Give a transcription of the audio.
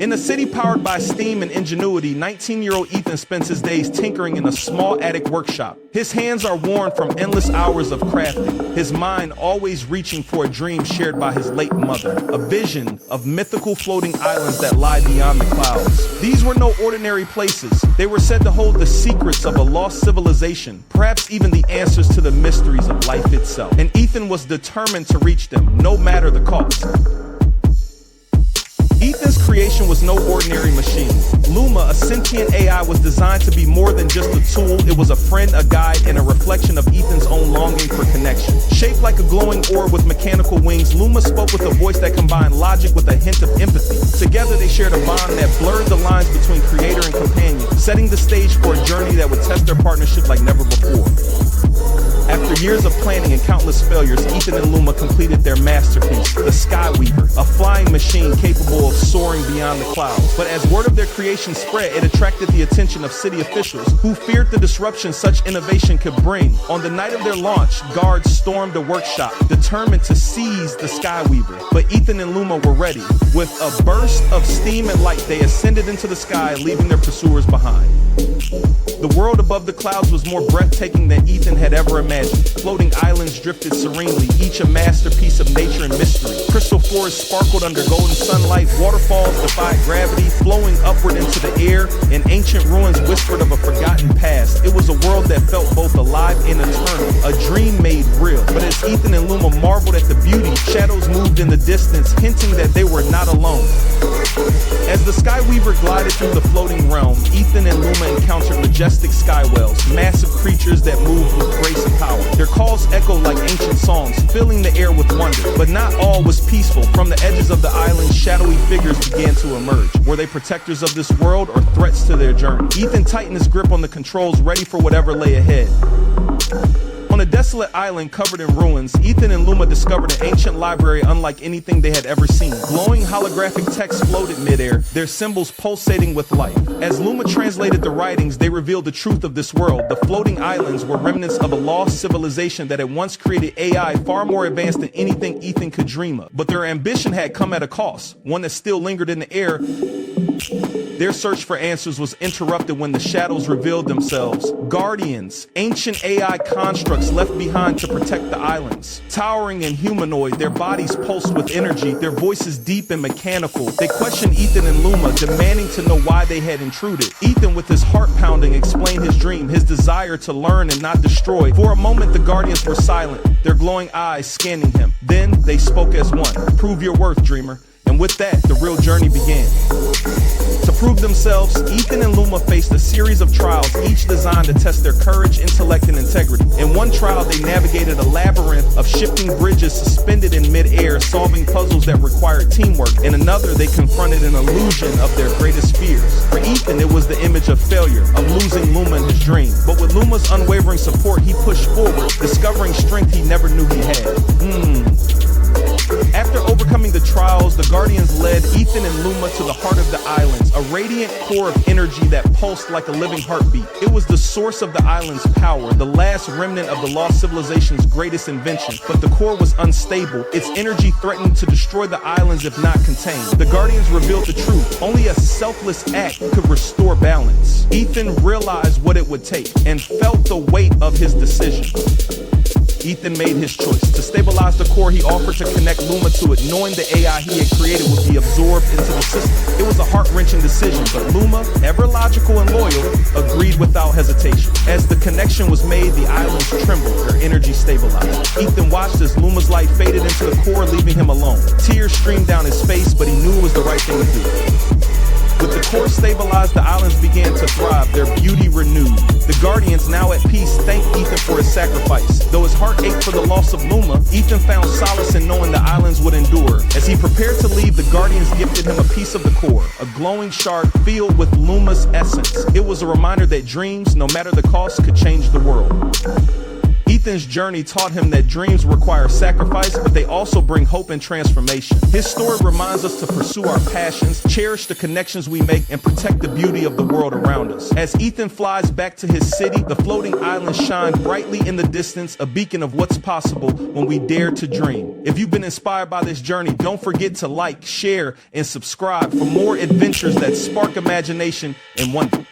In a city powered by steam and ingenuity, 19-year-old Ethan spends his days tinkering in a small attic workshop. His hands are worn from endless hours of crafting, his mind always reaching for a dream shared by his late mother, a vision of mythical floating islands that lie beyond the clouds. These were no ordinary places. They were said to hold the secrets of a lost civilization, perhaps even the answers to the mysteries of life itself. And Ethan was determined to reach them, no matter the cost. Ethan's creation was no ordinary machine. Luma, a sentient AI, was designed to be more than just a tool. It was a friend, a guide, and a reflection of Ethan's own longing for connection. Shaped like a glowing orb with mechanical wings, Luma spoke with a voice that combined logic with a hint of empathy. Together they shared a bond that blurred the lines between creator and companion, setting the stage for a journey that would test their partnership like never before. After years of planning and countless failures, Ethan and Luma completed their masterpiece, the Skyweaver, a flying machine capable of soaring beyond the clouds. But as word of their creation spread, it attracted the attention of city officials, who feared the disruption such innovation could bring. On the night of their launch, guards stormed the workshop, determined to seize the Skyweaver. But Ethan and Luma were ready. With a burst of steam and light, they ascended into the sky, leaving their pursuers behind. The world above the clouds was more breathtaking than Ethan had ever imagined. Floating islands drifted serenely, each a masterpiece of nature and mystery. Crystal forests sparkled under golden sunlight, waterfalls defied gravity, flowing upward into the air, and ancient ruins whispered of a forgotten past. It was a world that felt both alive and eternal, a dream made real. But as Ethan and Luma marveled at the beauty, shadows moved in the distance, hinting that they were not alone. As the Skyweaver glided through the floating realm, Ethan and Luma encountered majestic sky whales, massive creatures that moved with grace and power. Their calls echoed like ancient songs, filling the air with wonder. But not all was peaceful. From the edges of the island, shadowy figures began to emerge. Were they protectors of this world or threats to their journey? Ethan tightened his grip on the controls, ready for whatever lay ahead. On a desolate island covered in ruins, Ethan and Luma discovered an ancient library unlike anything they had ever seen. Glowing holographic text floated midair, their symbols pulsating with life. As Luma translated the writings, they revealed the truth of this world. The floating islands were remnants of a lost civilization that had once created AI far more advanced than anything Ethan could dream of. But their ambition had come at a cost, one that still lingered in the air. Their search for answers was interrupted when the shadows revealed themselves. Guardians, ancient AI constructs left behind to protect the islands. Towering and humanoid, their bodies pulsed with energy, their voices deep and mechanical. They questioned Ethan and Luma, demanding to know why they had intruded. Ethan, with his heart pounding, explained his dream, his desire to learn and not destroy. For a moment, the Guardians were silent, their glowing eyes scanning him. Then they spoke as one. "Prove your worth, dreamer." And with that, the real journey began. To prove themselves, Ethan and Luma faced a series of trials, each designed to test their courage, intellect, and integrity. In one trial, they navigated a labyrinth of shifting bridges suspended in mid-air, solving puzzles that required teamwork. In another, they confronted an illusion of their greatest fears. For Ethan, it was the image of failure, of losing Luma and his dream. But with Luma's unwavering support, he pushed forward, discovering strength he never knew he had. After overcoming the trials, the Guardians led Ethan and Luma to the heart of the islands, a radiant core of energy that pulsed like a living heartbeat. It was the source of the island's power, the last remnant of the lost civilization's greatest invention. But the core was unstable, its energy threatened to destroy the islands if not contained. The Guardians revealed the truth. Only a selfless act could restore balance. Ethan realized what it would take and felt the weight of his decision. Ethan made his choice. To stabilize the core, he offered to connect Luma to it, knowing the AI he had created would be absorbed into the system. It was a heart-wrenching decision, but Luma, ever logical and loyal, agreed without hesitation. As the connection was made, the islands trembled, their energy stabilized. Ethan watched as Luma's light faded into the core, leaving him alone. Tears streamed down his face, but he knew it was the right thing to do. With the core stabilized, the islands began to thrive, their beauty renewed. The Guardians, now at peace, thanked Ethan for his sacrifice. Though his heart ached for the loss of Luma, Ethan found solace in knowing the islands would endure. As he prepared to leave, the Guardians gifted him a piece of the core, a glowing shard filled with Luma's essence. It was a reminder that dreams, no matter the cost, could change the world. Ethan's journey taught him that dreams require sacrifice, but they also bring hope and transformation. His story reminds us to pursue our passions, cherish the connections we make, and protect the beauty of the world around us. As Ethan flies back to his city, the floating islands shine brightly in the distance, a beacon of what's possible when we dare to dream. If you've been inspired by this journey, don't forget to like, share, and subscribe for more adventures that spark imagination and wonder.